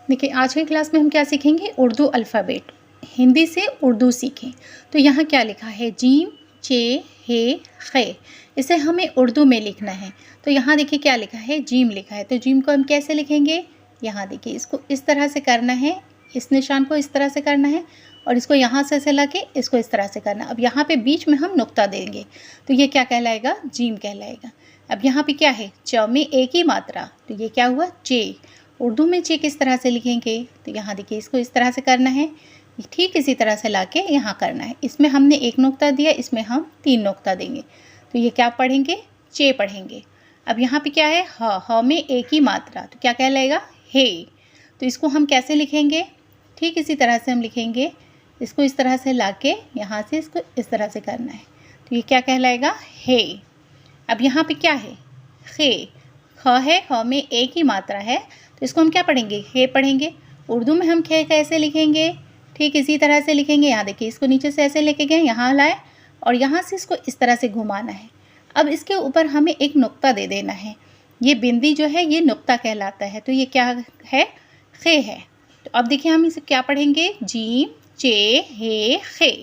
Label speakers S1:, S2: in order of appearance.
S1: देखिए आज की क्लास में हम क्या सीखेंगे, उर्दू अल्फ़ाबेट। हिंदी से उर्दू सीखें। तो यहाँ क्या लिखा है, जीम, चे, हे, खे। इसे हमें उर्दू में लिखना है। तो यहाँ देखिए क्या लिखा है, जीम लिखा है। तो जीम को हम कैसे लिखेंगे, यहाँ देखिए इसको इस तरह से करना है, इस निशान को इस तरह से करना है और इसको यहाँ से ऐसे ला के इसको इस तरह से करना। अब यहाँ पे बीच में हम नुक्ता देंगे तो ये क्या कहलाएगा, जीम कहलाएगा। अब यहाँ पे क्या है, च में एक ही मात्रा, तो ये क्या हुआ, चे। उर्दू में चे किस तरह से लिखेंगे, तो यहाँ देखिए इसको इस तरह से करना है, ठीक इसी तरह से लाके यहाँ करना है। इसमें हमने एक नुक्ता दिया, इसमें हम 3 नुक्ता देंगे। तो ये क्या पढ़ेंगे, चे पढ़ेंगे। अब यहाँ पे क्या है, ह में एक ही मात्रा, तो क्या कहलाएगा, हे। तो इसको हम कैसे लिखेंगे, ठीक इसी तरह से हम लिखेंगे। इसको इस तरह से लाके यहाँ से इसको इस तरह से करना है, तो ये क्या कहलाएगा, हे। अब यहाँ पे क्या है, खे। ख है, ख में एक ही मात्रा है, तो इसको हम क्या पढ़ेंगे, हे पढ़ेंगे। उर्दू में हम खे कैसे लिखेंगे, ठीक इसी तरह से लिखेंगे। यहाँ देखिए इसको नीचे से ऐसे लेके गए, यहाँ लाए और यहाँ से इसको इस तरह से घुमाना है। अब इसके ऊपर हमें एक नुक्ता दे देना है, ये बिंदी जो है ये नुक्ता कहलाता है। तो ये क्या है, खे है। तो अब देखिए हम इसे क्या पढ़ेंगे, जीम, चे, हे, खे।